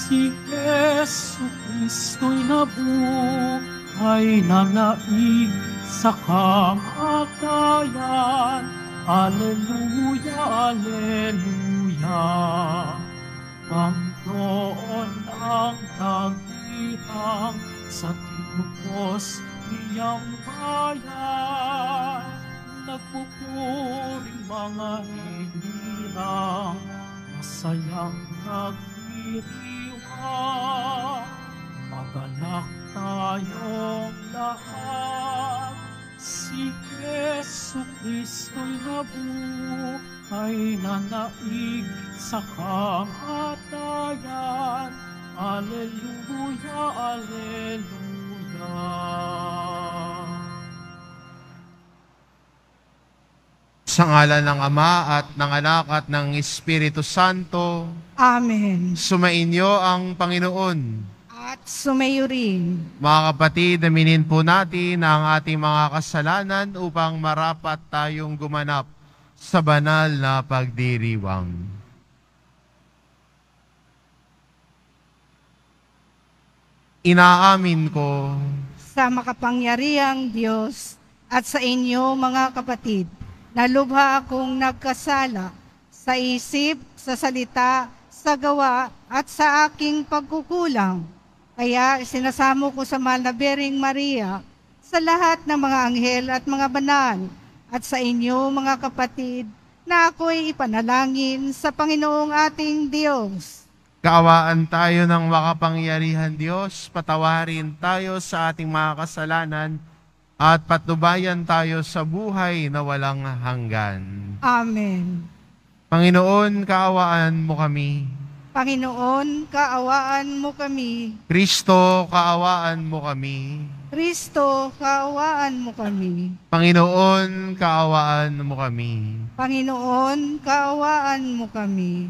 Si Jesucristo'y nabuhay na naig sa kamatayan. Alleluia, alleluia. Panginoon ang nagihang sa tinupos niyang bayan. Nagpupuring mga hinirang, masayang nagdiriwang. Magalak tayong lahat, si Jesucristo'y nabuhay na naig sa kamatayan. Alleluia, alleluia. Sa ngalan ng Ama at ng Anak at ng Espiritu Santo. Amen. Sumainyo ang Panginoon. At sumayo rin. Mga kapatid, aminin po natin ang ating mga kasalanan upang marapat tayong gumanap sa banal na pagdiriwang. Inaamin ko Sa makapangyarihang Diyos at sa inyo mga kapatid, na lubha akong nagkasala sa isip, sa salita, sa gawa at sa aking pagkukulang. Kaya sinasamo ko sa mahal na Birheng Maria, sa lahat ng mga anghel at mga banal, at sa inyo mga kapatid, na ako'y ipanalangin sa Panginoong ating Diyos. kaawaan tayo ng makapangyarihan Diyos, patawarin tayo sa ating mga kasalanan, at patnubayan tayo sa buhay na walang hanggan. Amen. Panginoon, kaawaan mo kami. Panginoon, kaawaan mo kami. Kristo, kaawaan mo kami. Kristo, kaawaan mo kami. Panginoon, kaawaan mo kami. Panginoon, kaawaan mo kami.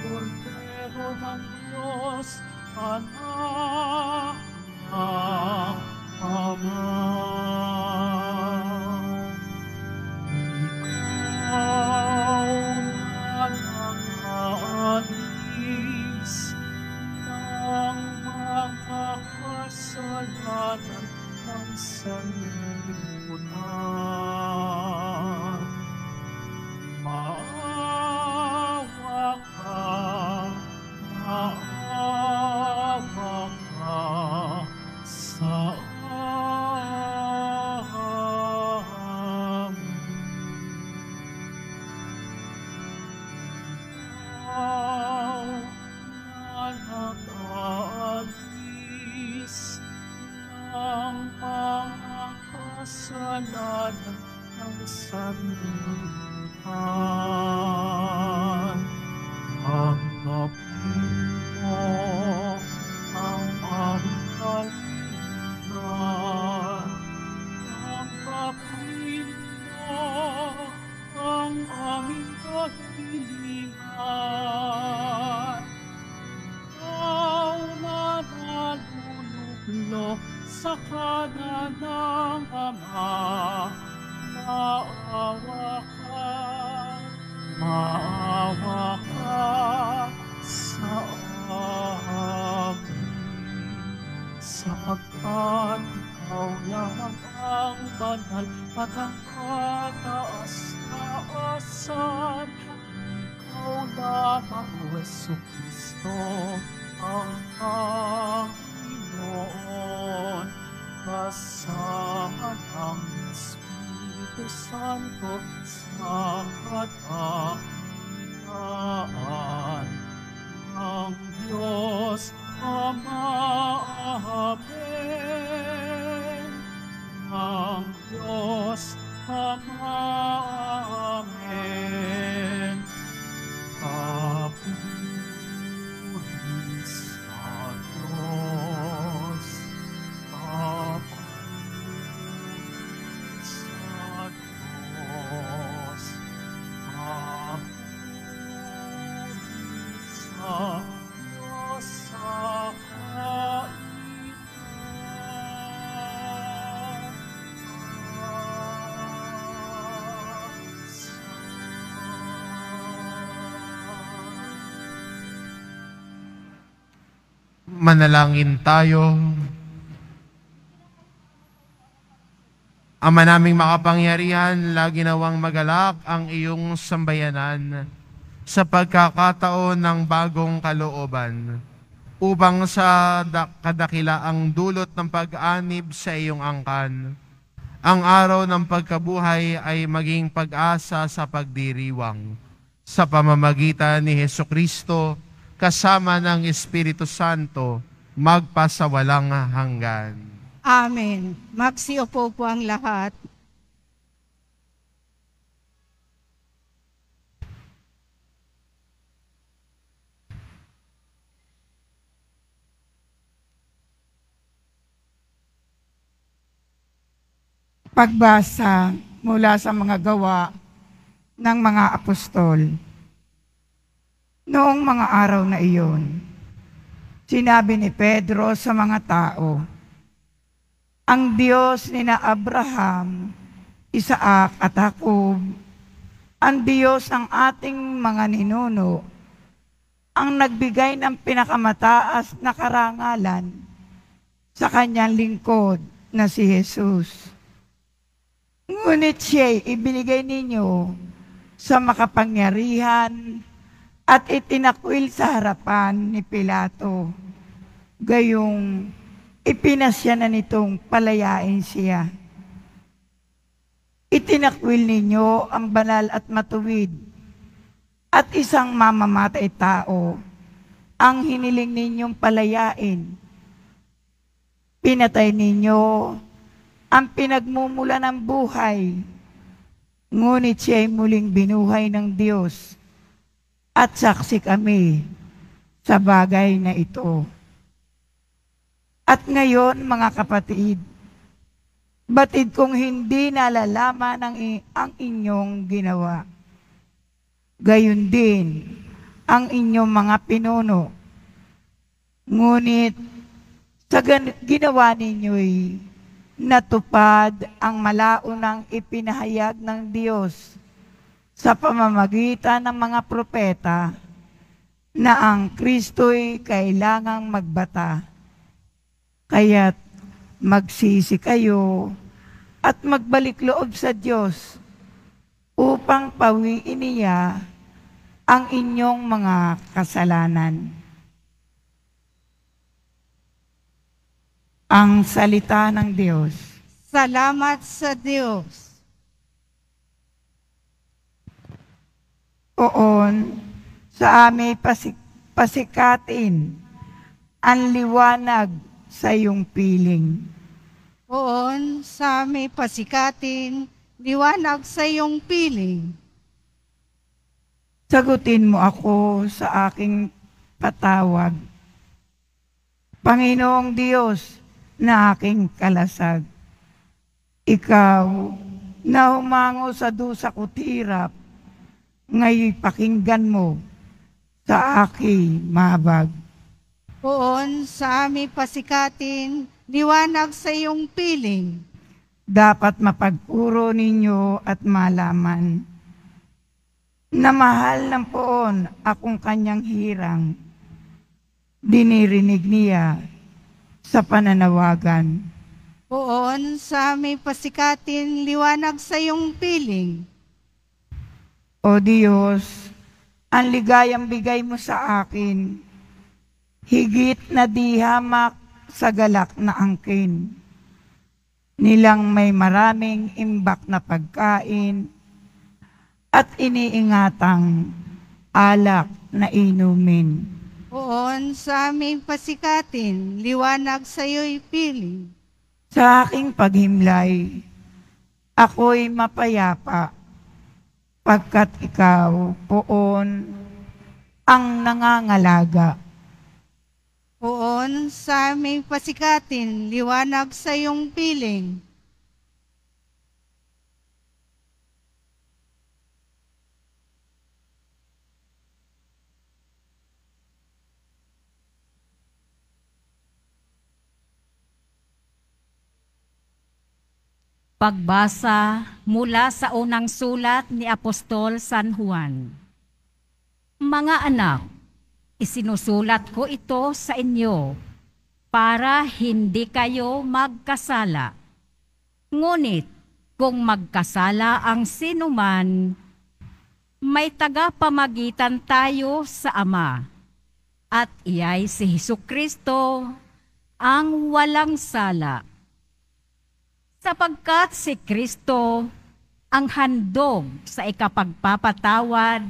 Cordero ng Diyos, anak ng Ama. Ikaw na nag-aalis ng mga kasalanan ng sanlibutan. Maawa ka sa amin. Ikaw na nag-aalis ng mga kasalanan ng sanlibutan. Tanggapin mo ang aming kalingan. Tanggapin banal at ang kataas-taasan. Ikaw lamang, O Jesucristo, ang Panginoon. Kasama ng Espiritu Santo sa kadahilan ng Diyos Ama. Amen. Ng Diyos Ama. Amen. Papuri sa Diyos. Papuri sa Diyos. Papuri sa Diyos sa Manalangin tayo. Ama naming makapangyarihan, lagi nawang magalak ang iyong sambayanan sa pagkakataon ng bagong kalooban upang sa kadakilaang dulot ng pag-anib sa iyong angkan, ang araw ng pagkabuhay ay maging pag-asa sa pagdiriwang sa pamamagitan ni Hesukristo kasama ng Espiritu Santo magpasawalang hanggan. Amen. Magsiupo po ang lahat. Pagbasa mula sa mga gawa ng mga apostol. Noong mga araw na iyon, sinabi ni Pedro sa mga tao, ang Diyos ni na Abraham, Isaac at Jacob, ang Diyos ng ating mga ninuno, ang nagbigay ng pinakamataas na karangalan sa kanyang lingkod na si Jesus. Ngunit siya'y ibinigay ninyo sa makapangyarihan at itinakwil sa harapan ni Pilato. Gayong ipinasya na nitong palayain siya. Itinakwil ninyo ang banal at matuwid at isang mamamatay tao ang hiniling ninyong palayain. Pinatay ninyo ang pinagmumula ng buhay, ngunit siya'y muling binuhay ng Diyos. At saksi kami sa bagay na ito. At ngayon, mga kapatid, batid kong hindi nalalaman ang inyong ginawa. Gayon din ang inyong mga pinuno. Ngunit sa ginawa ninyo'y natupad ang malaunang ipinahayag ng Diyos sa pamamagitan ng mga propeta na ang Kristo'y kailangang magbata. Kaya't magsisi kayo at magbalik loob sa Diyos upang pawiin niya ang inyong mga kasalanan. Ang salita ng Diyos. Salamat sa Diyos. Oon, sa aming pasikatin ang liwanag sa iyong piling. Oon, sa aming pasikatin, liwanag sa iyong piling. Sagutin mo ako sa aking patawag. Panginoong Diyos na aking kalasag, ikaw na humango sa dusa ko't hirap, ngayon pakinggan mo sa aking mabag. Oon, sa aming pasikatin, liwanag sa iyong piling. Dapat mapagpuro ninyo at malaman na mahal ng poon akong kanyang hirang. Dinirinig niya sa pananawagan. Poon sa aming pasikatin, liwanag sa iyong piling. O Diyos, ang ligayang bigay mo sa akin, higit na di hamak sa galak na angkin. Nilang may maraming imbak na pagkain at iniingatang alak na inumin. Poon sa aming pasikatin, liwanag sa iyo'y piling. Sa aking paghimlay, ako'y mapayapa, pagkat ikaw, poon, ang nangangalaga. Poon sa aming pasikatin, liwanag sa iyong piling. Pagbasa mula sa unang sulat ni Apostol San Juan. Mga anak, isinusulat ko ito sa inyo para hindi kayo magkasala. Ngunit kung magkasala ang sinuman, may tagapamagitan tayo sa Ama, at iyay si Hesukristo ang walang sala. Sapagkat si Kristo ang handog sa ikapagpapatawad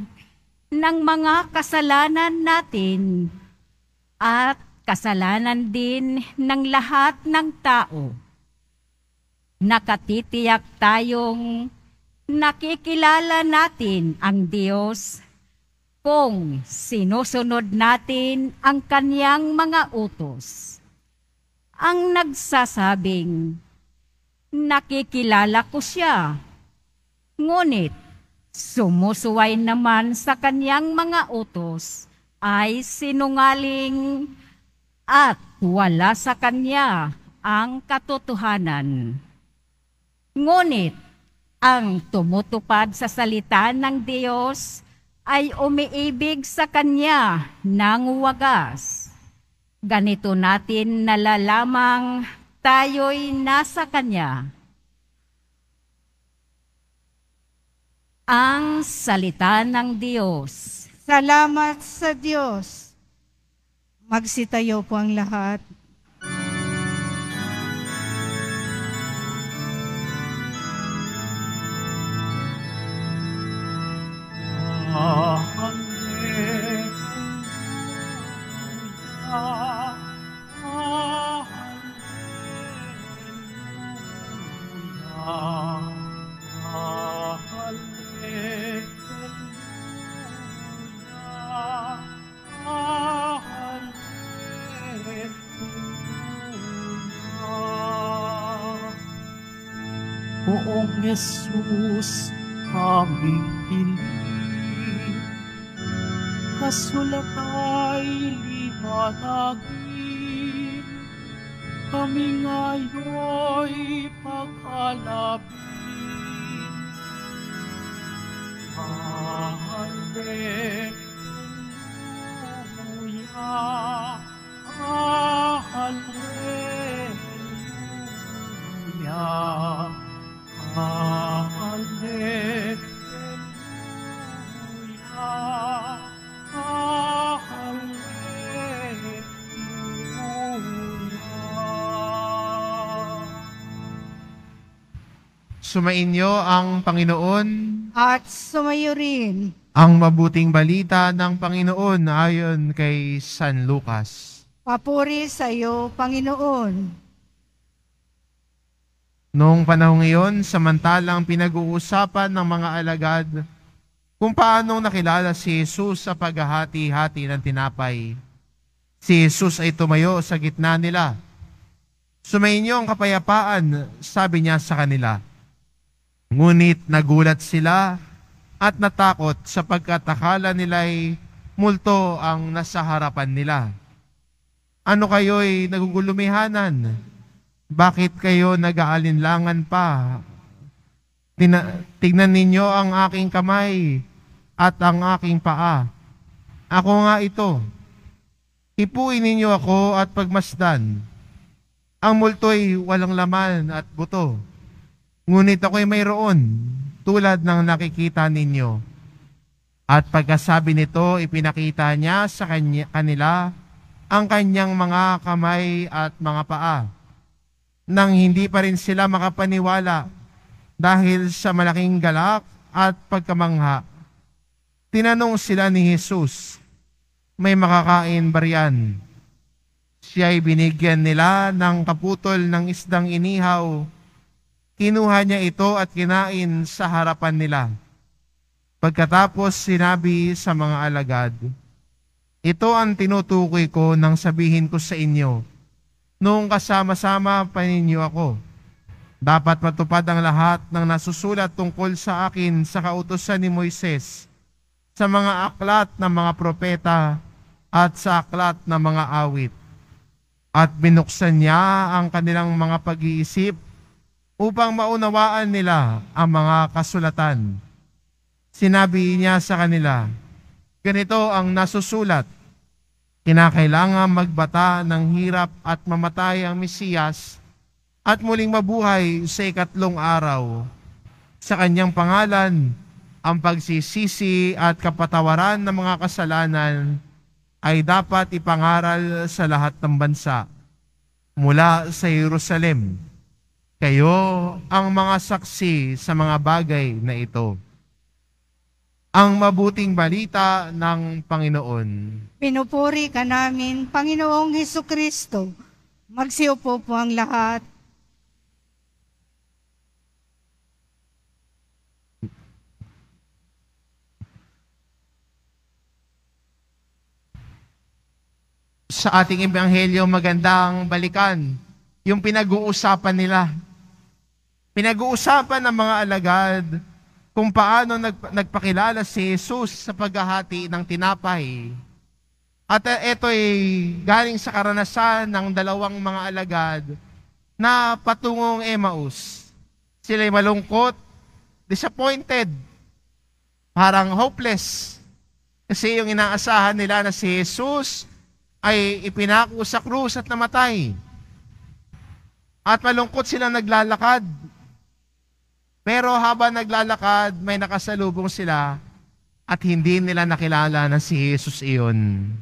ng mga kasalanan natin at kasalanan din ng lahat ng tao. Nakatitiyak tayong nakikilala natin ang Diyos kung sinusunod natin ang Kanyang mga utos. Ang nagsasabing, nakikilala ko siya, ngunit sumusuway naman sa Kanyang mga utos ay sinungaling at wala sa Kanya ang katotohanan. Ngunit ang tumutupad sa salita ng Diyos ay umiibig sa Kanya ng wagas. Ganito natin nalalamang tayo'y nasa Kanya. Ang salita ng Diyos. Salamat sa Diyos. Magsitayo po ang lahat. Poong Jesus, aming piling, kasulat ay liwanagin, kami ngayon'y pagkalapin. Hallelujah, hallelujah. Hallelujah, hallelujah. Sumainyo ang Panginoon. At sumayo rin. Ang mabuting balita ng Panginoon ayon kay San Lucas. Papuri sa iyo, Panginoon. Noong panahong iyon, samantalang pinag-uusapan ng mga alagad kung paanong nakilala si Jesus sa paghahati-hati ng tinapay. Si Jesus ay tumayo sa gitna nila. Sumainyo ang kapayapaan, sabi niya sa kanila. Ngunit nagulat sila at natakot sapagkat akala nila'y multo ang nasa harapan nila. Ano kayo'y nagugulumihanan? Bakit kayo nag-aalinlangan pa? Tignan ninyo ang aking kamay at ang aking paa. Ako nga ito. Hipuin ninyo ako at pagmasdan. Ang multo'y walang laman at buto. Ngunit ako'y mayroon, tulad ng nakikita ninyo. At pagkasabi nito, ipinakita niya sa kanila ang kanyang mga kamay at mga paa. Nang hindi pa rin sila makapaniwala dahil sa malaking galak at pagkamangha, tinanong sila ni Jesus, "May makakain ba riyan?" Siya'y binigyan nila ng kaputol ng isdang inihaw. Kinuha niya ito at kinain sa harapan nila. Pagkatapos sinabi sa mga alagad, "Ito ang tinutukoy ko nang sabihin ko sa inyo, noong kasama-sama pa ninyo ako. Dapat matupad ang lahat ng nasusulat tungkol sa akin sa kautusan ni Moises, sa mga aklat ng mga propeta at sa aklat ng mga awit." At binuksan niya ang kanilang mga pag-iisip upang maunawaan nila ang mga kasulatan. Sinabi niya sa kanila, "Ganito ang nasusulat, kinakailangan magbata ng hirap at mamatay ang Mesiyas at muling mabuhay sa 3 araw. Sa kanyang pangalan, ang pagsisisi at kapatawaran ng mga kasalanan ay dapat ipangaral sa lahat ng bansa. Mula sa Jerusalem, kayo ang mga saksi sa mga bagay na ito." Ang mabuting balita ng Panginoon. Pinupuri ka namin, Panginoong Hesukristo. Magsiupo po ang lahat. Sa ating ebanghelyo, magandang balikan yung pinag-uusapan nila. Pinag-uusapan ng mga alagad kung paano nagpakilala si Jesus sa paghahati ng tinapay. At ito'y galing sa karanasan ng 2 mga alagad na patungong Emmaus. Sila'y malungkot, disappointed, parang hopeless. Kasi yung inaasahan nila na si Jesus ay ipinako sa krus at namatay. At malungkot silang naglalakad. Pero habang naglalakad, may nakasalubong sila at hindi nila nakilala na si Jesus iyon.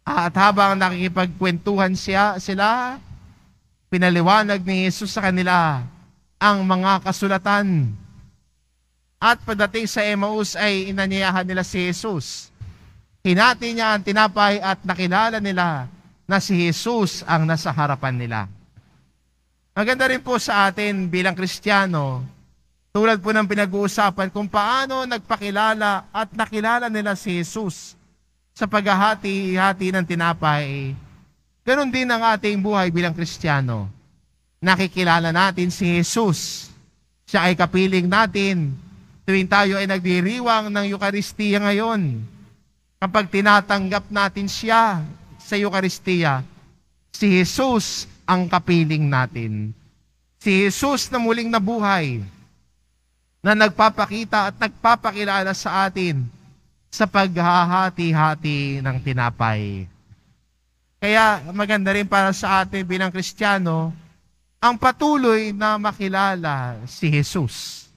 At habang nakikipagkwentuhan sila, pinaliwanag ni Jesus sa kanila ang mga kasulatan. At pagdating sa Emmaus ay inanyayahan nila si Jesus. Hinati niya ang tinapay at nakilala nila na si Jesus ang nasa harapan nila. Maganda rin po sa atin bilang Kristiyano, tulad po ng pinag-uusapan kung paano nagpakilala at nakilala nila si Jesus sa paghahati-hati ng tinapay. Ganon din ang ating buhay bilang Kristiyano. Nakikilala natin si Jesus. Siya ay kapiling natin tuwing tayo ay nagdiriwang ng Eucharistia ngayon. Kapag tinatanggap natin siya sa Eucharistia, si Jesus ang kapiling natin. Si Jesus na muling nabuhay, na nagpapakita at nagpapakilala sa atin sa paghahati-hati ng tinapay. Kaya maganda rin para sa atin bilang Kristiyano, ang patuloy na makilala si Jesus.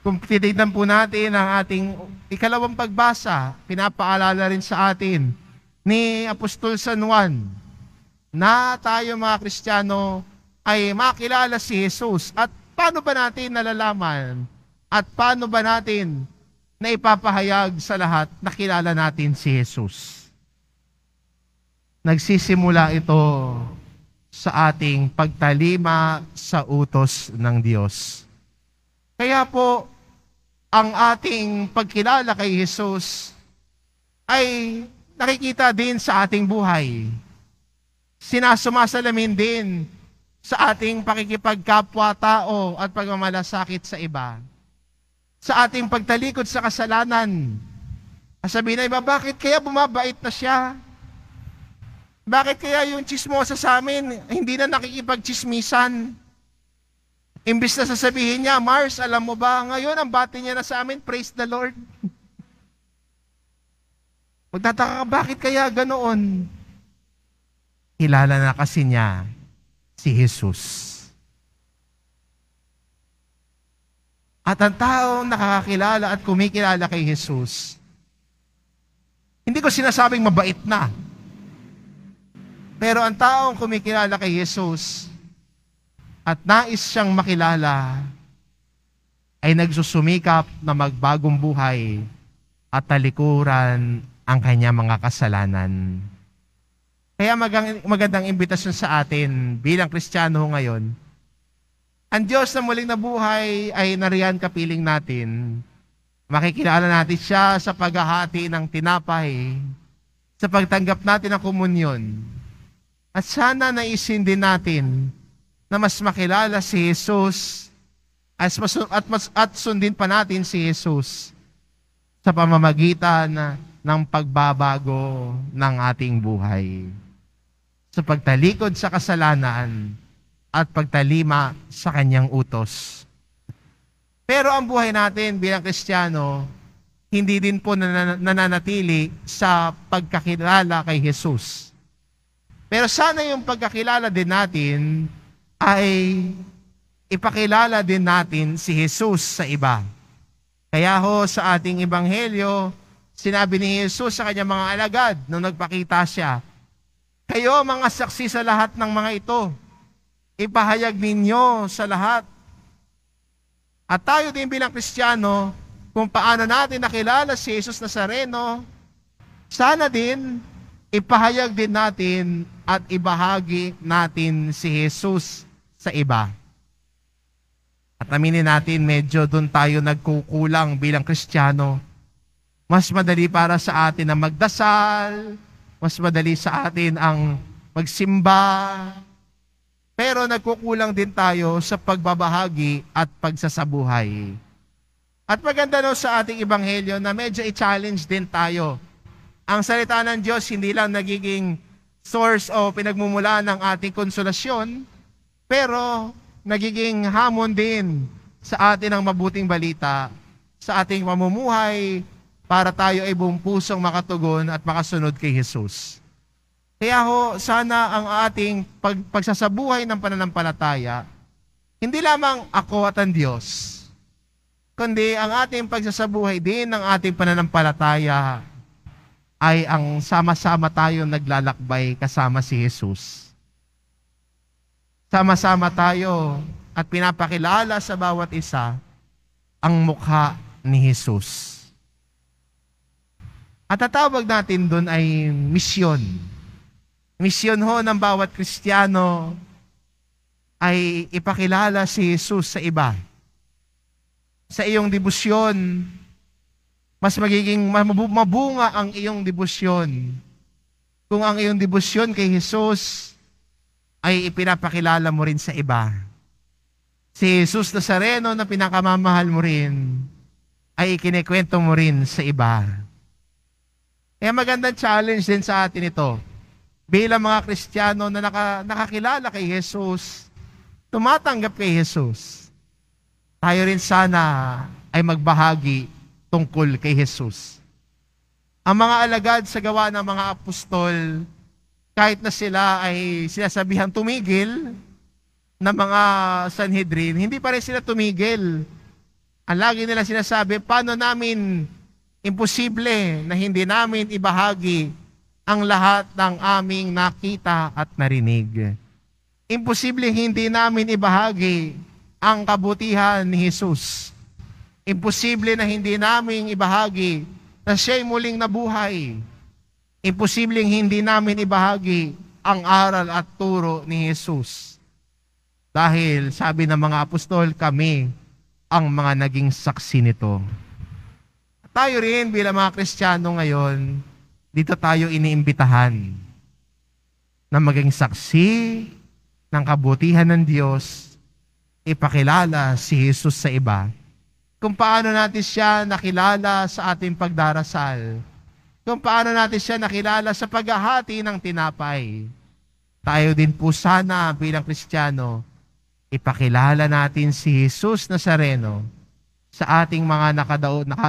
Kung titignan po natin ang ating ikalawang pagbasa, pinapaalala rin sa atin ni Apostol San Juan na tayo mga Kristiyano ay makilala si Jesus. At paano ba natin nalalaman? At paano ba natin na ipapahayag sa lahat na kilala natin si Jesus? Nagsisimula ito sa ating pagtalima sa utos ng Diyos. Kaya po, ang ating pagkilala kay Jesus ay nakikita din sa ating buhay. Sinasumasalamin din sa ating pakikipagkapwa-tao at pagmamalasakit sa iba. Sa ating pagtalikod sa kasalanan. Sabihin na iba, bakit kaya bumabait na siya? Bakit kaya yung chismosa sa amin, hindi na nakikipagchismisan? Imbis na sasabihin niya, Mars, alam mo ba, ngayon ang bati niya na sa amin, praise the Lord. Magtataka ka, bakit kaya ganoon? kilala na kasi niya si Jesus. At ang taong nakakakilala at kumikilala kay Jesus, hindi ko sinasabing mabait na. Pero ang taong kumikilala kay Jesus at nais siyang makilala, ay nagsusumikap na magbagong buhay at talikuran ang kanyang mga kasalanan. Kaya magandang imbitasyon sa atin bilang Kristiyano ngayon, ang Diyos na muling nabuhay ay nariyan kapiling natin. Makikilala natin siya sa paghahati ng tinapay, sa pagtanggap natin ng komunyon. At sana naisin din natin na mas makilala si Jesus at sundin pa natin si Jesus sa pamamagitan ng pagbabago ng ating buhay. Sa pagtalikod sa kasalanan at pagtalima sa kanyang utos. Pero ang buhay natin bilang Kristiyano, hindi din po nananatili sa pagkakilala kay Jesus. Pero sana yung pagkakilala din natin ay ipakilala din natin si Jesus sa iba. Kaya ho sa ating ebanghelyo, sinabi ni Jesus sa kanyang mga alagad nung nagpakita siya, kayo mga saksi sa lahat ng mga ito, ipahayag ninyo sa lahat. At tayo din bilang Kristiyano, kung paano natin nakilala si Jesus Nazareno, sana din ipahayag din natin at ibahagi natin si Jesus sa iba. At aminin natin, medyo doon tayo nagkukulang bilang Kristiyano. Mas madali para sa atin ang magdasal, mas madali sa atin ang magsimba, pero nagkukulang din tayo sa pagbabahagi at pagsasabuhay. At maganda no sa ating ebanghelyo na medyo i-challenge din tayo. Ang salita ng Diyos hindi lang nagiging source o pinagmumulan ng ating konsolasyon, pero nagiging hamon din sa atin ang mabuting balita, sa ating pamumuhay, para tayo ay buong pusong makatugon at makasunod kay Jesus. Kaya ho, sana ang ating pagsasabuhay ng pananampalataya, hindi lamang ako at ang Diyos, kundi ang ating pagsasabuhay din ng ating pananampalataya ay ang sama-sama tayo naglalakbay kasama si Jesus. Sama-sama tayo at pinapakilala sa bawat isa ang mukha ni Jesus. At tatawag natin doon ay misyon. Misyon ho ng bawat Kristiyano ay ipakilala si Jesus sa iba. Sa iyong debosyon, mas magiging mabunga ang iyong debosyon kung ang iyong debosyon kay Jesus ay ipinapakilala mo rin sa iba. Si Jesus Nazareno na pinakamamahal mo rin ay ikinikwento mo rin sa iba. Kaya magandang challenge din sa atin ito. Bilang mga Kristiyano na nakakilala kay Jesus, tumatanggap kay Jesus, tayo rin sana ay magbahagi tungkol kay Jesus. Ang mga alagad sa gawa ng mga apostol, kahit na sila ay sinasabihan tumigil ng mga Sanhedrin, hindi pa rin sila tumigil. Ang lagi nila sinasabi, paano namin imposible na hindi namin ibahagi ang lahat ng aming nakita at narinig. Imposible hindi namin ibahagi ang kabutihan ni Jesus. Imposible na hindi namin ibahagi na siya'y muling nabuhay. Imposibleng hindi namin ibahagi ang aral at turo ni Jesus. Dahil sabi ng mga apostol, kami ang mga naging saksi nito. Tayo rin bilang mga Kristiyano ngayon, dito tayo iniimbitahan na maging saksi ng kabutihan ng Diyos, ipakilala si Jesus sa iba. Kung paano natin siya nakilala sa ating pagdarasal, kung paano natin siya nakilala sa paghahati ng tinapay, tayo din po sana bilang Kristiyano, ipakilala natin si Jesus Nazareno sa ating mga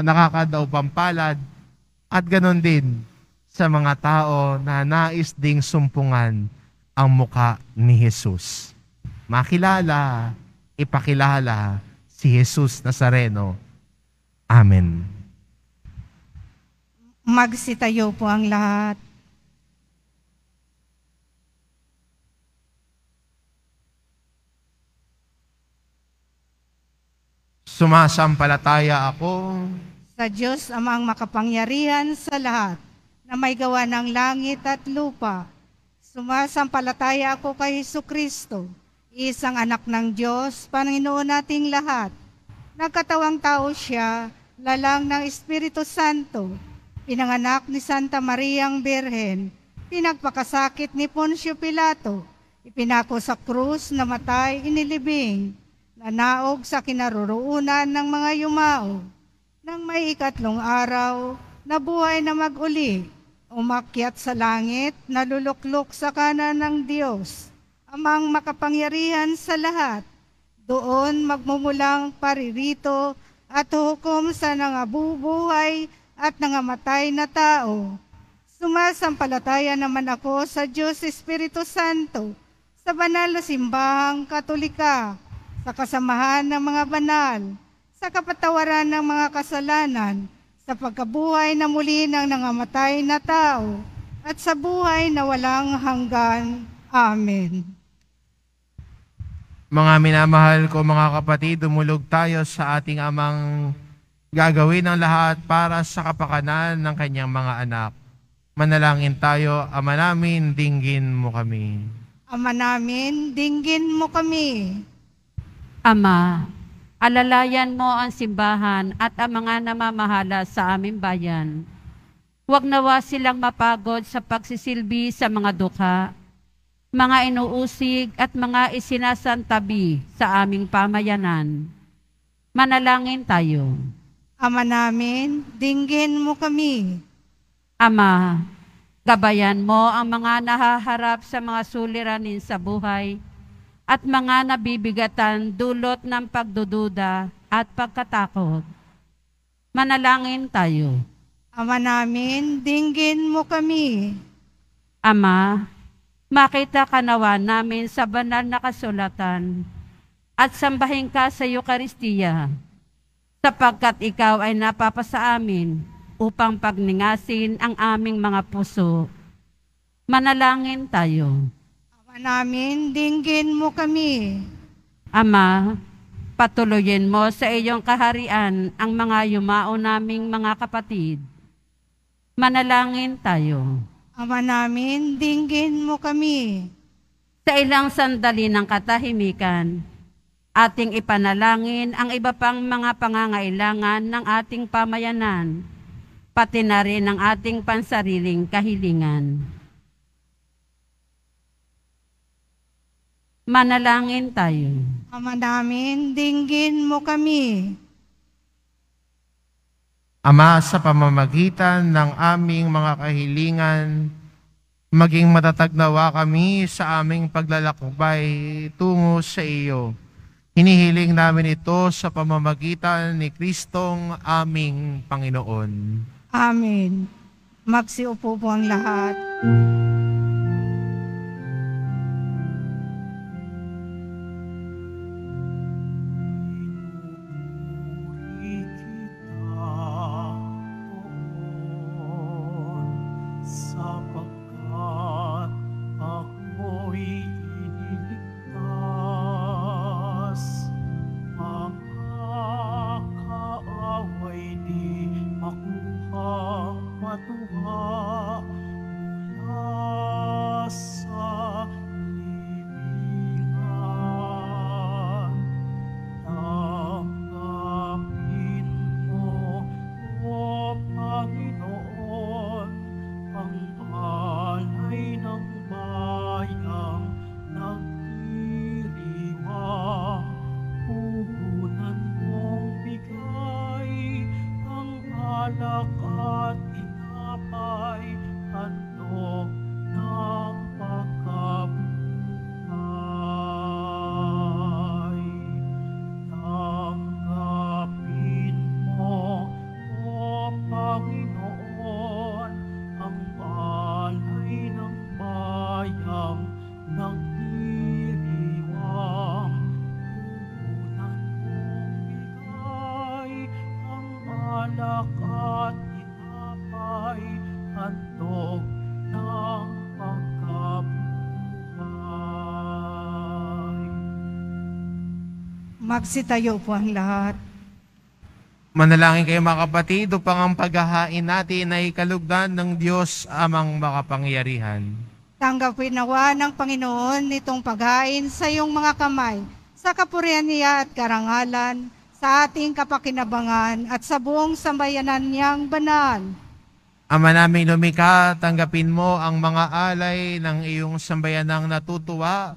nakakadaw pampalad at ganon din sa mga tao na nais ding sumpungan ang muka ni Jesus. Makilala, ipakilala si Jesus Nazareno. Amen. Magsitayo po ang lahat. Sumasampalataya ako Sa Diyos amang makapangyarihan sa lahat, na may gawa ng langit at lupa. Sumasampalataya ako kay Jesucristo, isang anak ng Diyos, Panginoon nating lahat. Nagkatawang tao siya, lalang ng Espiritu Santo, pinanganak ni Santa Mariang Birhen, pinagpakasakit ni Poncio Pilato, ipinako sa krus, namatay, inilibing, nanaog sa kinaroroonan ng mga yumao. Nang may ikatlong araw, nabuhay na mag-uli, umakyat sa langit, naluluklok sa kanan ng Diyos, amang makapangyarihan sa lahat. Doon magmumulang paririto at hukom sa nangabubuhay at nangamatay na tao. Sumasampalataya naman ako sa Diyos Espiritu Santo, sa banal na simbahang Katolika, sa kasamahan ng mga banal, sa kapatawaran ng mga kasalanan, sa pagkabuhay na muli ng nangamatay na tao, at sa buhay na walang hanggan. Amen. Mga minamahal ko mga kapatid, dumulog tayo sa ating amang gagawin ng lahat para sa kapakanan ng kanyang mga anak. Manalangin tayo, Ama namin, dinggin mo kami. Ama namin, dinggin mo kami. Ama, alalayan mo ang simbahan at ang mga namamahala sa aming bayan. Huwag nawa silang mapagod sa pagsisilbi sa mga dukha, mga inuusig at mga isinasantabi sa aming pamayanan. Manalangin tayo. Ama namin, dinggin mo kami. Ama, gabayan mo ang mga nahaharap sa mga suliranin sa buhay at mga nabibigatan dulot ng pagdududa at pagkatakot. Manalangin tayo. Ama namin, dinggin mo kami. Ama, makita ka nawa namin sa banal na kasulatan at sambahin ka sa Eucharistia, sapagkat ikaw ay napapasa amin upang pagningasin ang aming mga puso. Manalangin tayo. Ama namin, dinggin mo kami. Ama, patuloyin mo sa iyong kaharian ang mga yumao naming mga kapatid. Manalangin tayo. Ama namin, dinggin mo kami. Sa ilang sandali ng katahimikan, ating ipanalangin ang iba pang mga pangangailangan ng ating pamayanan, pati na rin ang ating pansariling kahilingan. Manalangin tayo. Ama namin, dinggin mo kami. Ama, sa pamamagitan ng aming mga kahilingan, maging matatag nawa kami sa aming paglalakbay tungo sa iyo. Hinihiling namin ito sa pamamagitan ni Kristong aming Panginoon. Amen. Magsiupo po ang lahat. Sapagkat ako'y iniligtas, mga kaaway di makuha matuwa mula alak at tinapay, handog ng pagkabuhay. Magsitayo po ang lahat. Manalangin kayo mga kapatid upang ang paghahain natin ay kalugdan ng Diyos amang makapangyarihan. Tanggapin nawa ng Panginoon itong paghain sa iyong mga kamay, sa kapurihan niya at karangalan, sa ating kapakinabangan at sa buong sambayanan niyang banal. Ama naming lumikha, tanggapin mo ang mga alay ng iyong sambayanang natutuwa,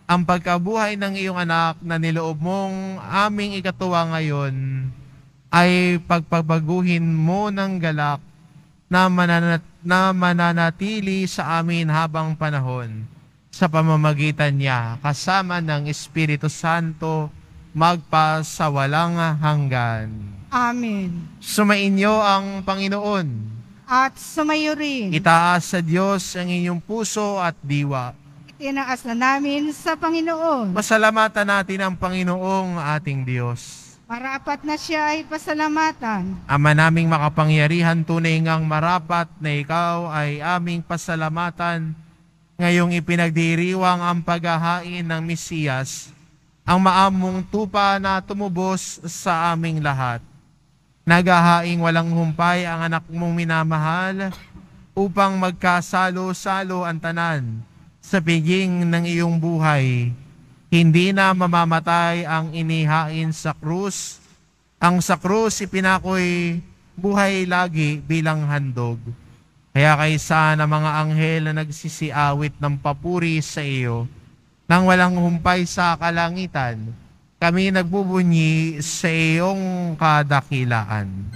ang pagkabuhay ng iyong anak na niloob mong aming ikatuwa ngayon, ay pagpabaguhin mo ng galak na mananatili sa amin habang panahon sa pamamagitan niya kasama ng Espiritu Santo magpasawalang hanggan. Amen. Sumainyo ang Panginoon. At sumayo rin. Itaas sa Diyos ang inyong puso at diwa. Itinaas na namin sa Panginoon. Pasalamatan natin ang Panginoong ating Diyos. Marapat na siya ay pasalamatan. Ama naming makapangyarihan, tunay ngang marapat na ikaw ay aming pasalamatan ngayong ipinagdiriwang ang paghahain ng Mesiyas, ang maamong tupa na tumubos sa aming lahat. Naghahaing walang humpay ang anak mong minamahal upang magkasalo-salo ang tanan sa piging ng iyong buhay. Hindi na mamamatay ang inihain sa krus. Ang sa krus ipinakoy buhay lagi bilang handog. Kaya kaysa na mga anghel na nagsisiawit ng papuri sa iyo, nang walang humpay sa kalangitan, kami nagbubunyi sa iyong kadakilaan.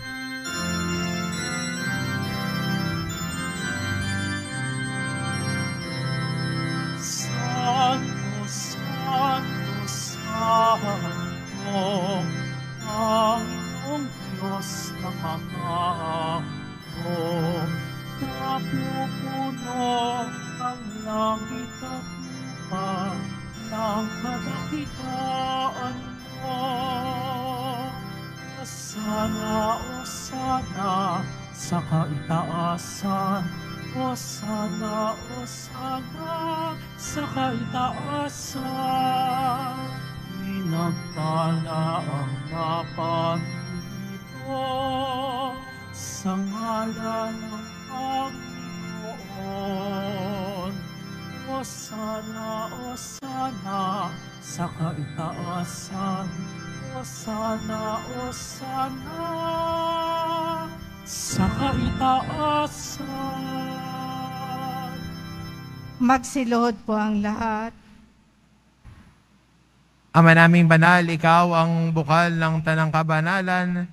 Ang iyong Diyos na makahanggo, napupuno ang langit at lupa ng kadakilaan mo. Osana, Osana sa kaitaasan, Osana, Osana sa kaitaasan. Pinagpala ang napagdito sa ngalan ng Panginoon. Osana, Osana sa kaitaasan, Osana, Osana sa kaitaasan. Magsiluhod po ang lahat. Ama naming banal, ikaw ang bukal ng tanang kabanalan,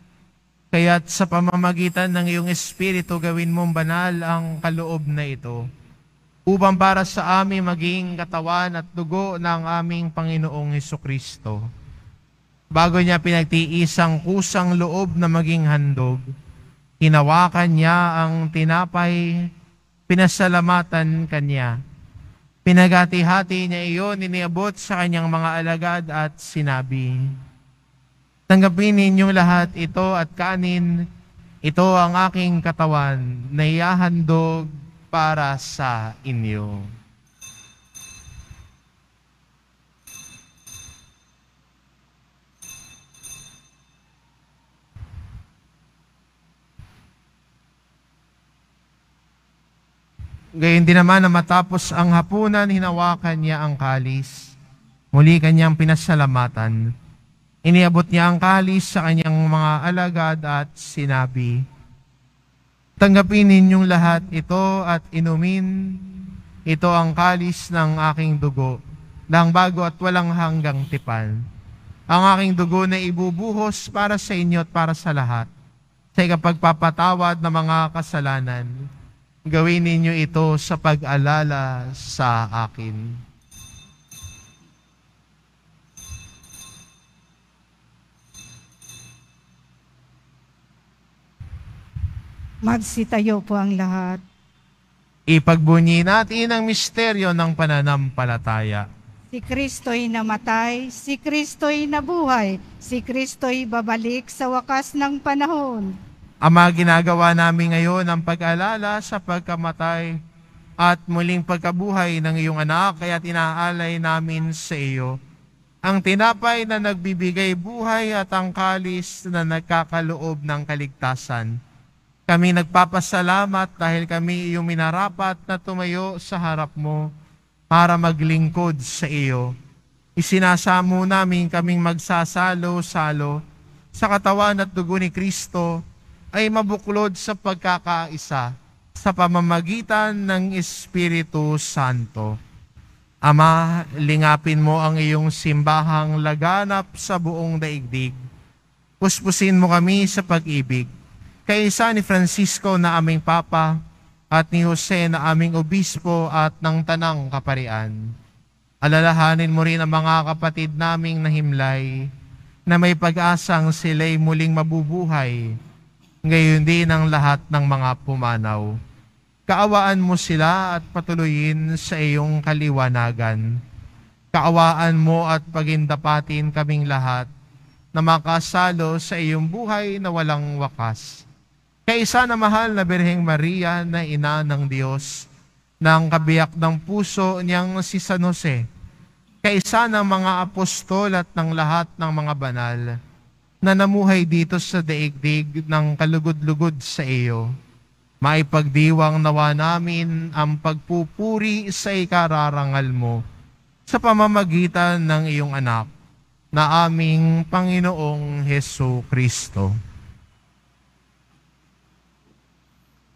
kaya't sa pamamagitan ng iyong Espiritu gawin mong banal ang kaloob na ito, upang para sa amin maging katawan at dugo ng aming Panginoong Hesukristo. Bago niya pinagtiis ang kusang loob na maging handog, hinawakan niya ang tinapay, pinasalamatan kanya. Pinagati-hati niya iyon, iniabot sa kanyang mga alagad at sinabi, tanggapin ninyong lahat ito at kanin, ito ang aking katawan na ihahandog para sa inyo. Gayon din naman na matapos ang hapunan, hinawakan niya ang kalis. Muli kanyang pinasalamatan. Iniabot niya ang kalis sa kanyang mga alagad at sinabi, tanggapin ninyong lahat ito at inumin. Ito ang kalis ng aking dugo, ng bago at walang hanggang tipan. Ang aking dugo na ibubuhos para sa inyo at para sa lahat, sa ikapagpapatawad ng mga kasalanan. Gawin ninyo ito sa pag-alala sa akin. Magsitayo po ang lahat. Ipagbunyi natin ang misteryo ng pananampalataya. Si Kristo'y namatay, si Kristo'y nabuhay, si Kristo'y babalik sa wakas ng panahon. Ama, ginagawa namin ngayon ang pag-alala sa pagkamatay at muling pagkabuhay ng iyong anak, kaya tinaalay namin sa iyo ang tinapay na nagbibigay buhay at ang kalis na nagkakaloob ng kaligtasan. Kami nagpapasalamat dahil kami iyong minarapat na tumayo sa harap mo para maglingkod sa iyo. Isinasamo namin kaming magsasalo-salo sa katawan at dugo ni Kristo ay mabuklod sa pagkakaisa sa pamamagitan ng Espiritu Santo. Ama, lingapin mo ang iyong simbahang laganap sa buong daigdig. Puspusin mo kami sa pag-ibig. Kaisa ni Francisco na aming Papa at ni Jose na aming Obispo at ng Tanang Kaparian. Alalahanin mo rin ang mga kapatid naming nahimlay na may pag-asang sila'y muling mabubuhay, ngayon din ang lahat ng mga pumanaw. Kaawaan mo sila at patuloyin sa iyong kaliwanagan. Kaawaan mo at pagindapatin kaming lahat na makasalo sa iyong buhay na walang wakas. Kaisa na mahal na Birheng Maria na ina ng Diyos, ng kabiyak ng puso niyang si San Jose, kaisa ng mga apostol at ng lahat ng mga banal na namuhay dito sa daigdig ng kalugod-lugod sa iyo. Maipagdiwang nawa namin ang pagpupuri sa ikararangal mo sa pamamagitan ng iyong anak na aming Panginoong Hesu Kristo.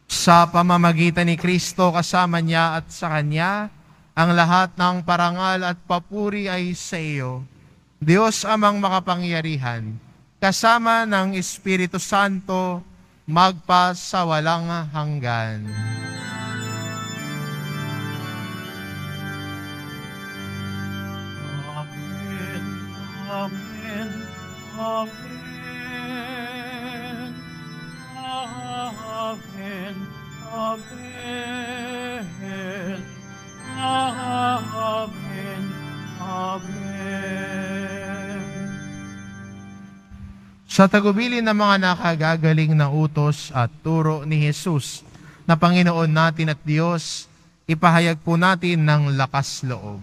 Sa pamamagitan ni Kristo, kasama niya at sa Kanya, ang lahat ng parangal at papuri ay sa iyo, Diyos amang makapangyarihan, kasama ng Espiritu Santo, magpa sa walang hanggan. Amen, amen, amen. Amen, amen. Amen, amen. Sa tagubilin ng mga nakagagaling na utos at turo ni Jesus na Panginoon natin at Diyos, ipahayag po natin ng lakas loob.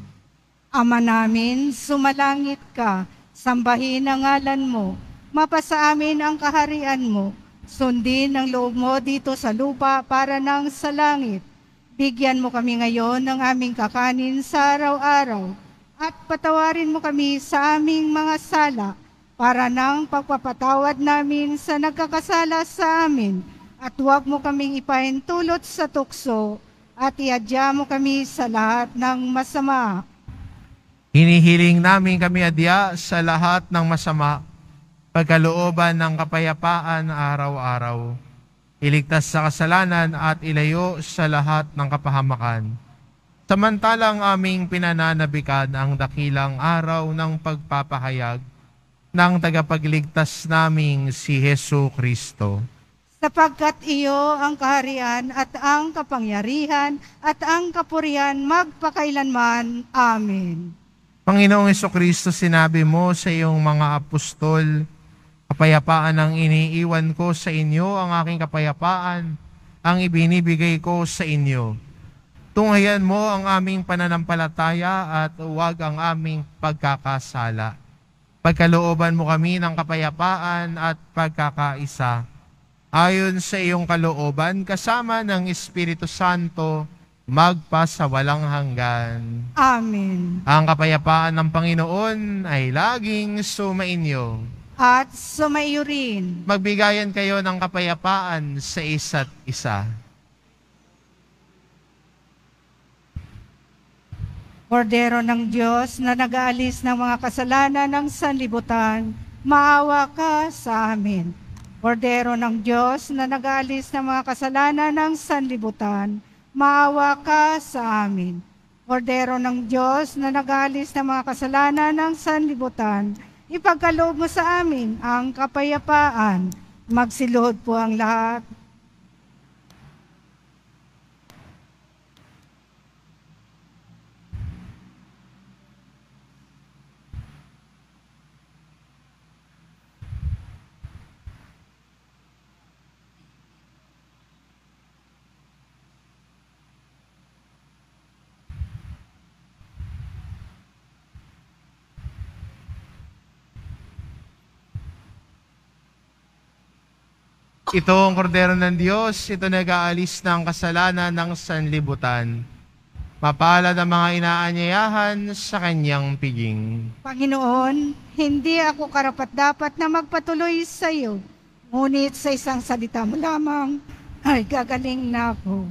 Ama namin, sumalangit ka, sambahin ang ngalan mo, mapasa amin ang kaharian mo, sundin ang loob mo dito sa lupa para nang sa langit. Bigyan mo kami ngayon ng aming kakanin sa araw-araw at patawarin mo kami sa aming mga sala para nang pagpapatawad namin sa nagkakasala sa amin at huwag mo kaming ipahintulot sa tukso at iadya mo kami sa lahat ng masama. Hinihiling namin kami adya sa lahat ng masama, pagkalooban ng kapayapaan araw-araw. Iligtas sa kasalanan at ilayo sa lahat ng kapahamakan. Samantalang aming pinananabikan ang dakilang araw ng pagpapahayag ng tagapagligtas naming si Hesu Kristo. Sapagkat iyo ang kaharian at ang kapangyarihan at ang kapurihan magpakailanman. Amen. Panginoong Hesu Kristo, sinabi mo sa iyong mga apostol, kapayapaan ang iniiwan ko sa inyo, ang aking kapayapaan ang ibinibigay ko sa inyo. Tunghayan mo ang aming pananampalataya at huwag ang aming pagkakasala. Pagkalooban mo kami ng kapayapaan at pagkakaisa. Ayon sa iyong kalooban, kasama ng Espiritu Santo, magpa sa walang hanggan. Amen. Ang kapayapaan ng Panginoon ay laging sumainyo. At sumaiyo rin. Magbigayan kayo ng kapayapaan sa isa't isa. Kordero ng Diyos na nag-aalis ng mga kasalanan ng sanlibutan, maawa ka sa amin. Kordero ng Diyos na nag-aalis ng mga kasalanan ng sanlibutan, maawa ka sa amin. Kordero ng Diyos na nag-aalis ng mga kasalanan ng sanlibutan, ipagkaloob mo sa amin ang kapayapaan. Magsiluhod po ang lahat. Ito ang kordero ng Diyos, ito nag-aalis ng kasalanan ng sanlibutan. Mapalad ang mga inaanyayahan sa kanyang piging. Panginoon, hindi ako karapat-dapat na magpatuloy sa iyo, ngunit sa isang salita mo lamang ay gagaling na ako.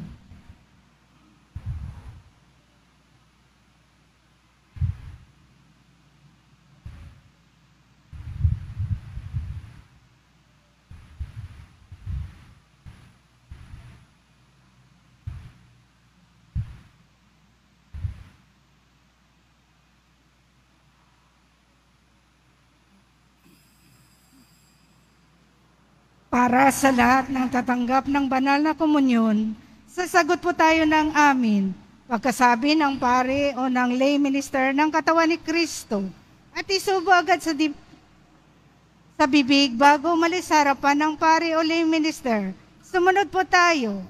Para sa lahat ng tatanggap ng banal na komunyon, sasagot po tayo ng amin. Pagkasabi ng pare o ng lay minister ng katawan ni Kristo at isubo agad sa bibig bago umalis sa harapan ng pare o lay minister. Sumunod po tayo.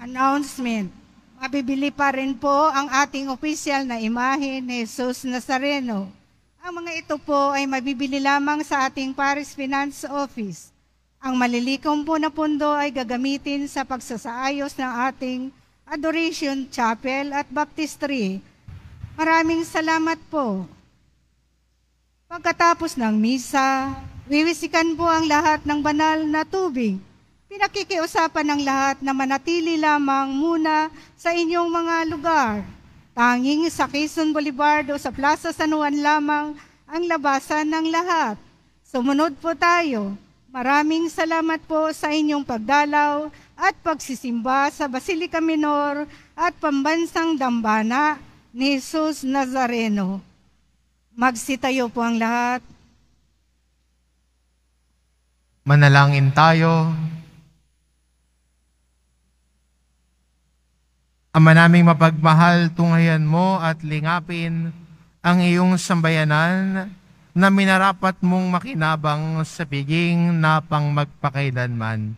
Announcement. Mabibili pa rin po ang ating opisyal na imahe ni Jesus Nazareno. Ang mga ito po ay mabibili lamang sa ating Parish Finance Office. Ang malilikom po na pundo ay gagamitin sa pagsasaayos ng ating Adoration Chapel at Baptistry. Maraming salamat po. Pagkatapos ng misa, wiwisikan po ang lahat ng banal na tubig. Pinakikiusapan ng lahat na manatili lamang muna sa inyong mga lugar. Tanging sa Quezon Boulevard o sa Plaza San Juan lamang ang labasan ng lahat. Sumunod po tayo. Maraming salamat po sa inyong pagdalaw at pagsisimba sa Basilica Minor at Pambansang Dambana ni Jesus Nazareno. Magsitayo po ang lahat. Manalangin tayo. Ama naming mapagmahal, tunghayan mo at lingapin ang iyong sambayanan na minarapat mong makinabang sa piging na pang magpakailanman.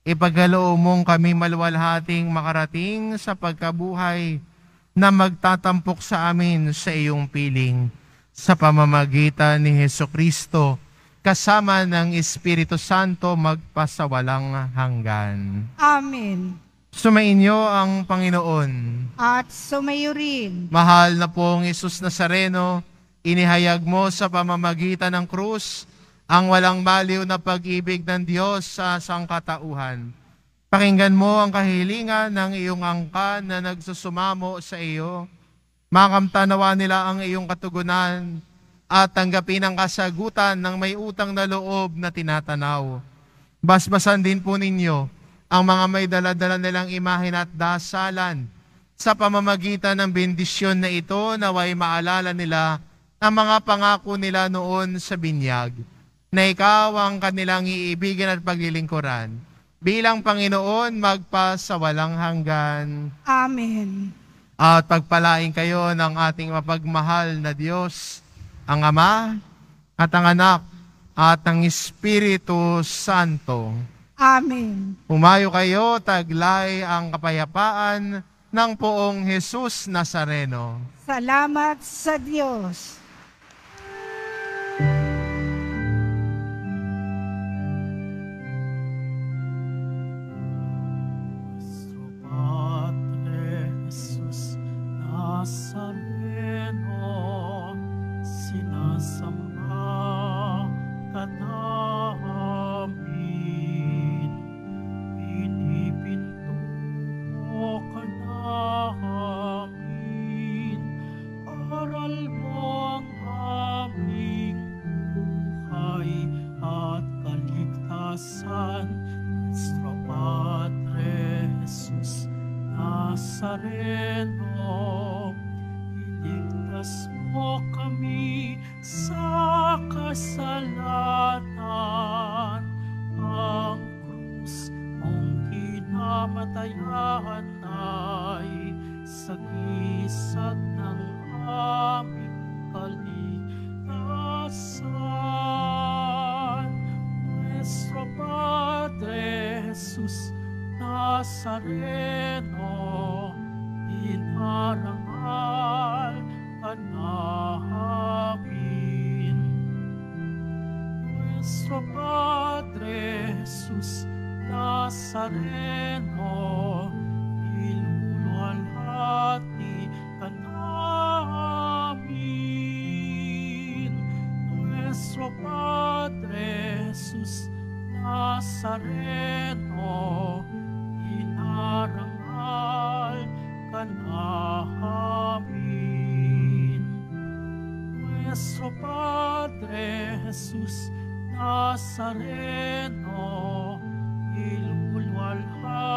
Ipagkaloob mong kami maluwalhating makarating sa pagkabuhay na magtatampok sa amin sa iyong piling sa pamamagitan ni Hesukristo kasama ng Espiritu Santo magpasawalang hanggan. Amen. Sumainyo ang Panginoon. At sumayo rin. Mahal na pong Jesus Nazareno, inihayag mo sa pamamagitan ng krus ang walang baliw na pag-ibig ng Diyos sa sangkatauhan. Pakinggan mo ang kahilingan ng iyong angkan na nagsusumamo sa iyo. Makamtanawa nila ang iyong katugunan at tanggapin ang kasagutan ng may utang na loob na tinatanaw. Basbasan din po ninyo ang mga may daladala nilang imahen at dasalan sa pamamagitan ng bendisyon na ito, naway maalala nila ang mga pangako nila noon sa binyag, na ikaw ang kanilang iibigan at paglilingkuran. Bilang Panginoon, magpasawalang hanggan. Amen. At pagpalain kayo ng ating mapagmahal na Diyos, ang Ama at ang Anak at ang Espiritu Santo. Amen. Humayo kayo, taglay ang kapayapaan ng poong Jesus Nazareno. Salamat sa Diyos. Padre Jesus Nazareno, sinasamba ka namin, pinipinto ka namin, aral mo ang aming buhay at kaligtasan. Nuestro Padre Jesus Nazareno, iligtas mo kami sa kasalanan. Ang krus mong kinamatayan ay sagisag ng aming kaligtasan. Nuestro Padre Jesus Nazareno, inarangal ka namin. Nuestro Padre Jesus Nazareno, iluluwalhati ka namin. Nuestro Padre Jesus Nazareno, inarangal ka namin. Nuestro Padre Jesus Nazareno, iluluwalhati